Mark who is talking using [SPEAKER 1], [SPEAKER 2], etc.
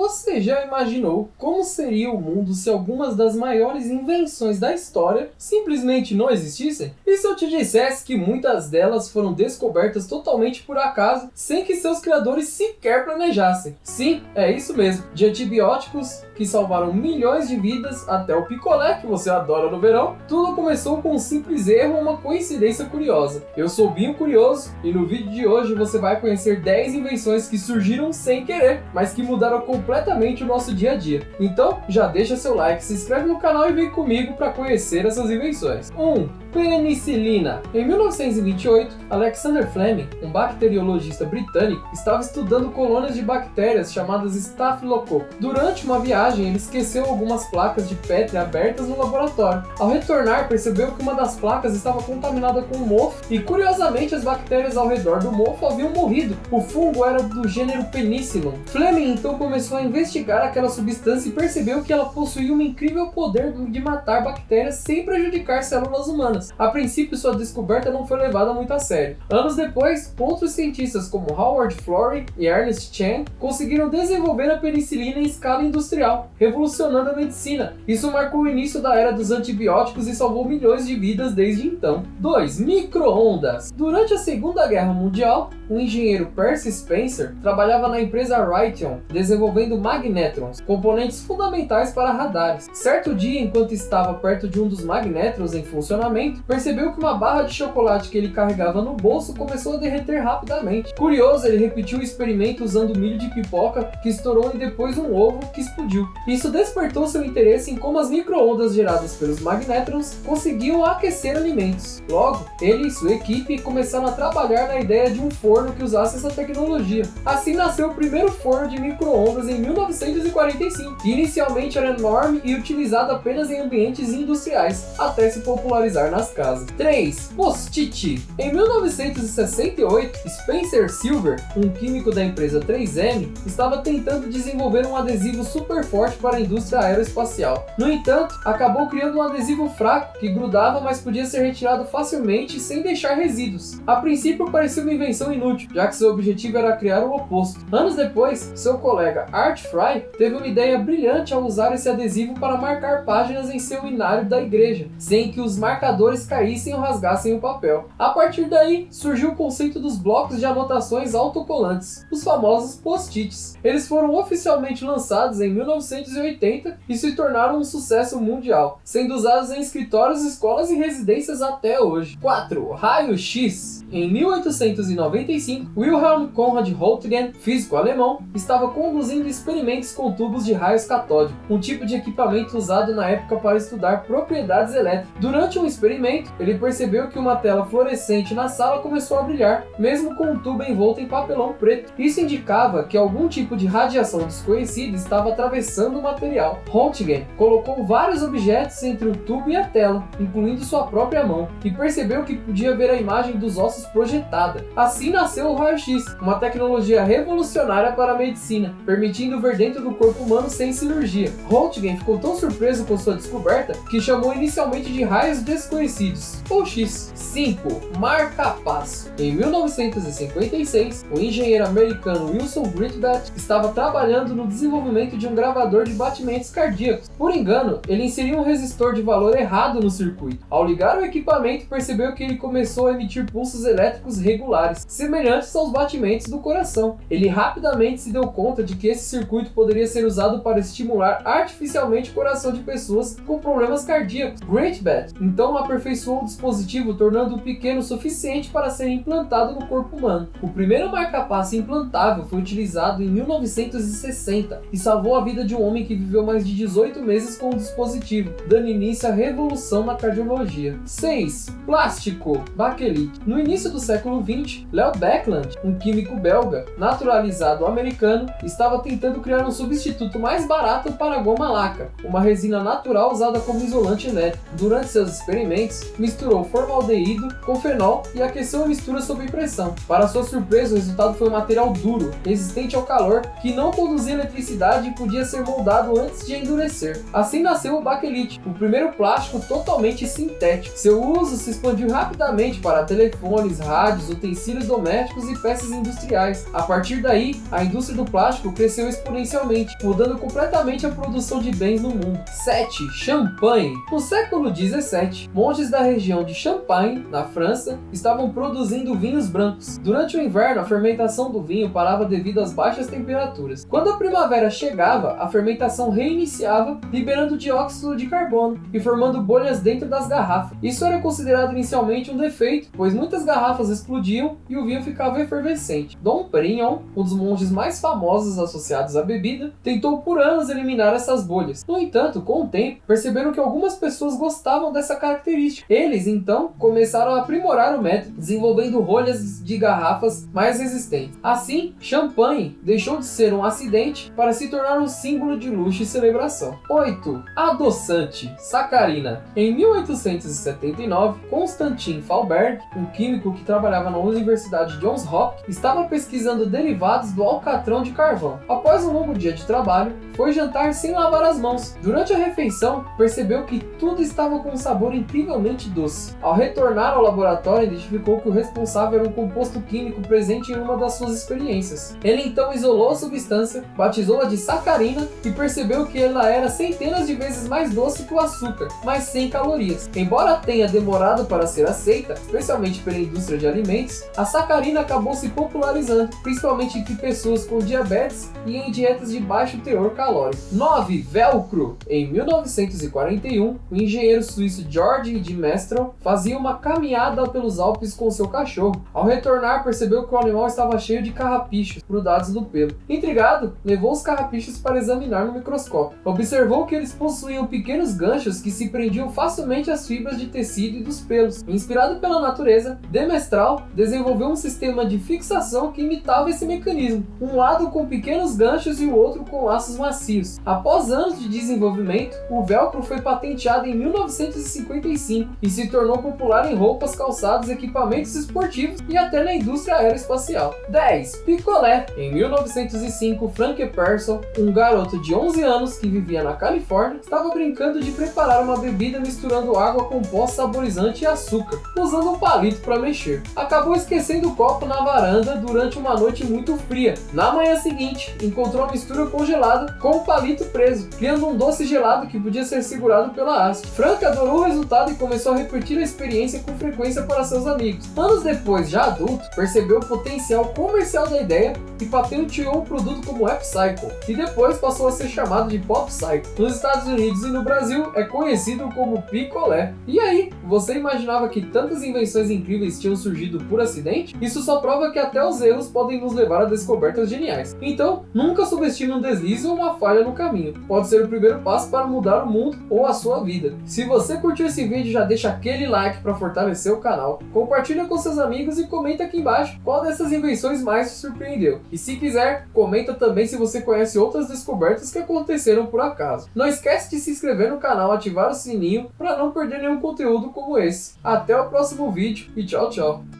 [SPEAKER 1] Você já imaginou como seria o mundo se algumas das maiores invenções da história simplesmente não existissem? E se eu te dissesse que muitas delas foram descobertas totalmente por acaso, sem que seus criadores sequer planejassem? Sim, é isso mesmo. De antibióticos que salvaram milhões de vidas até o picolé que você adora no verão, tudo começou com um simples erro ou uma coincidência curiosa. Eu sou Binho Curioso e no vídeo de hoje você vai conhecer 10 invenções que surgiram sem querer, mas que mudaram completamente o nosso dia a dia. Então, já deixa seu like, se inscreve no canal e vem comigo para conhecer essas invenções. 1. Penicilina. Em 1928, Alexander Fleming, um bacteriologista britânico, estava estudando colônias de bactérias chamadas Staphylococcus. Durante uma viagem, ele esqueceu algumas placas de Petri abertas no laboratório. Ao retornar, percebeu que uma das placas estava contaminada com mofo e, curiosamente, as bactérias ao redor do mofo haviam morrido. O fungo era do gênero Penicillium. Fleming então começou a investigar aquela substância e percebeu que ela possuía um incrível poder de matar bactérias sem prejudicar células humanas. A princípio, sua descoberta não foi levada muito a sério. Anos depois, outros cientistas como Howard Florey e Ernest Chan conseguiram desenvolver a penicilina em escala industrial, revolucionando a medicina. Isso marcou o início da era dos antibióticos e salvou milhões de vidas desde então. 2. Micro-ondas. Durante a Segunda Guerra Mundial, o engenheiro Percy Spencer trabalhava na empresa Raytheon, desenvolvendo magnétrons, componentes fundamentais para radares. Certo dia, enquanto estava perto de um dos magnétrons em funcionamento, percebeu que uma barra de chocolate que ele carregava no bolso começou a derreter rapidamente. Curioso, ele repetiu o experimento usando milho de pipoca, que estourou, e depois um ovo que explodiu. Isso despertou seu interesse em como as micro-ondas geradas pelos magnétrons conseguiam aquecer alimentos. Logo, ele e sua equipe começaram a trabalhar na ideia de um forno que usasse essa tecnologia. Assim nasceu o primeiro forno de micro-ondas em 1945, que inicialmente era enorme e utilizado apenas em ambientes industriais, até se popularizar nas casas. 3. Post-it. Em 1968, Spencer Silver, um químico da empresa 3M, estava tentando desenvolver um adesivo super forte para a indústria aeroespacial. No entanto, acabou criando um adesivo fraco que grudava, mas podia ser retirado facilmente sem deixar resíduos. A princípio parecia uma invenção inútil, já que seu objetivo era criar o oposto. Anos depois, seu colega Art Fry teve uma ideia brilhante ao usar esse adesivo para marcar páginas em seu inário da igreja, sem que os marcadores caíssem ou rasgassem o papel. A partir daí, surgiu o conceito dos blocos de anotações autocolantes, os famosos post-its. Eles foram oficialmente lançados em 1980 e se tornaram um sucesso mundial, sendo usados em escritórios, escolas e residências até hoje. 4. Raio-X. Em 1895, Wilhelm Conrad Röntgen, físico alemão, estava conduzindo experimentos com tubos de raios catódicos, um tipo de equipamento usado na época para estudar propriedades elétricas. Durante um experimento, ele percebeu que uma tela fluorescente na sala começou a brilhar, mesmo com um tubo envolto em papelão preto. Isso indicava que algum tipo de radiação desconhecida estava atravessando o material. Röntgen colocou vários objetos entre o tubo e a tela, incluindo sua própria mão, e percebeu que podia ver a imagem dos ossos projetada. Assim nasceu o raio-x, uma tecnologia revolucionária para a medicina, permitindo ver dentro do corpo humano sem cirurgia. Röntgen ficou tão surpreso com sua descoberta que chamou inicialmente de raios desconhecidos, ou X. 5. Marca-passo. Em 1956, o engenheiro americano Wilson Greatbat estava trabalhando no desenvolvimento de um gravador de batimentos cardíacos. Por engano, ele inseriu um resistor de valor errado no circuito. Ao ligar o equipamento, percebeu que ele começou a emitir pulsos elétricos regulares, semelhantes aos batimentos do coração. Ele rapidamente se deu conta de que esse circuito poderia ser usado para estimular artificialmente o coração de pessoas com problemas cardíacos. Greatbat então aperfeiçoou o dispositivo, tornando-o pequeno o suficiente para ser implantado no corpo humano. O primeiro marca-passo implantável foi utilizado em 1960 e salvou a vida de um homem que viveu mais de 18 meses com o dispositivo, dando início à revolução na cardiologia. 6. Plástico. Bakelite. No início do século XX, Leo Baekeland, um químico belga naturalizado americano, estava tentando criar um substituto mais barato para a goma laca, uma resina natural usada como isolante elétrico. Durante seus experimentos, misturou formaldeído com fenol e aqueceu a mistura sob pressão. Para sua surpresa, o resultado foi um material duro, resistente ao calor, que não conduzia eletricidade e podia ser moldado antes de endurecer. Assim nasceu o bakelite, o primeiro plástico totalmente sintético. Seu uso se expandiu rapidamente para telefones, rádios, utensílios domésticos eletrodomésticos e peças industriais. A partir daí, a indústria do plástico cresceu exponencialmente, mudando completamente a produção de bens no mundo. 7. Champanhe. No século 17, monges da região de Champagne, na França, estavam produzindo vinhos brancos. Durante o inverno, a fermentação do vinho parava devido às baixas temperaturas. Quando a primavera chegava, a fermentação reiniciava, liberando dióxido de carbono e formando bolhas dentro das garrafas. Isso era considerado inicialmente um defeito, pois muitas garrafas explodiam e o vinho ficava efervescente. Dom Perignon, um dos monges mais famosos associados à bebida, tentou por anos eliminar essas bolhas. No entanto, com o tempo, perceberam que algumas pessoas gostavam dessa característica. Eles, então, começaram a aprimorar o método, desenvolvendo rolhas de garrafas mais resistentes. Assim, champanhe deixou de ser um acidente para se tornar um símbolo de luxo e celebração. 8. Adoçante. Sacarina. Em 1879, Constantin Fahlberg, um químico que trabalhava na Universidade Johns Hopkins, estava pesquisando derivados do alcatrão de carvão. Após um longo dia de trabalho, foi jantar sem lavar as mãos. Durante a refeição, percebeu que tudo estava com um sabor incrivelmente doce. Ao retornar ao laboratório, identificou que o responsável era um composto químico presente em uma das suas experiências. Ele então isolou a substância, batizou-a de sacarina e percebeu que ela era centenas de vezes mais doce que o açúcar, mas sem calorias. Embora tenha demorado para ser aceita, especialmente pela indústria de alimentos, a sacarina acabou se popularizando, principalmente entre pessoas com diabetes e em dietas de baixo teor calórico. 9. Velcro. Em 1941, o engenheiro suíço George de Mestral fazia uma caminhada pelos Alpes com seu cachorro. Ao retornar, percebeu que o animal estava cheio de carrapichos grudados no pelo. Intrigado, levou os carrapichos para examinar no microscópio. Observou que eles possuíam pequenos ganchos que se prendiam facilmente às fibras de tecido e dos pelos. Inspirado pela natureza, de Mestral desenvolveu um sistema de fixação que imitava esse mecanismo, um lado com pequenos ganchos e o outro com laços macios. Após anos de desenvolvimento, o velcro foi patenteado em 1955 e se tornou popular em roupas, calçados, equipamentos esportivos e até na indústria aeroespacial. 10. Picolé. Em 1905, Frank Persson, um garoto de 11 anos que vivia na Califórnia, estava brincando de preparar uma bebida misturando água com pó saborizante e açúcar, usando um palito para mexer. Acabou esquecendo o copo na varanda durante uma noite muito fria. Na manhã seguinte, encontrou a mistura congelada com o palito preso, criando um doce gelado que podia ser segurado pela haste. Frank adorou o resultado e começou a repetir a experiência com frequência para seus amigos. Anos depois, já adulto, percebeu o potencial comercial da ideia e patenteou o produto como Upcycle, e depois passou a ser chamado de Popcycle. Nos Estados Unidos e no Brasil é conhecido como picolé. E aí, você imaginava que tantas invenções incríveis tinham surgido por acidente? Isso só prova que até os erros podem nos levar a descobertas geniais. Então, nunca subestime um deslize ou uma falha no caminho. Pode ser o primeiro passo para mudar o mundo ou a sua vida. Se você curtiu esse vídeo, já deixa aquele like para fortalecer o canal, compartilha com seus amigos e comenta aqui embaixo qual dessas invenções mais te surpreendeu. E se quiser, comenta também se você conhece outras descobertas que aconteceram por acaso. Não esquece de se inscrever no canal, ativar o sininho para não perder nenhum conteúdo como esse. Até o próximo vídeo e tchau, tchau!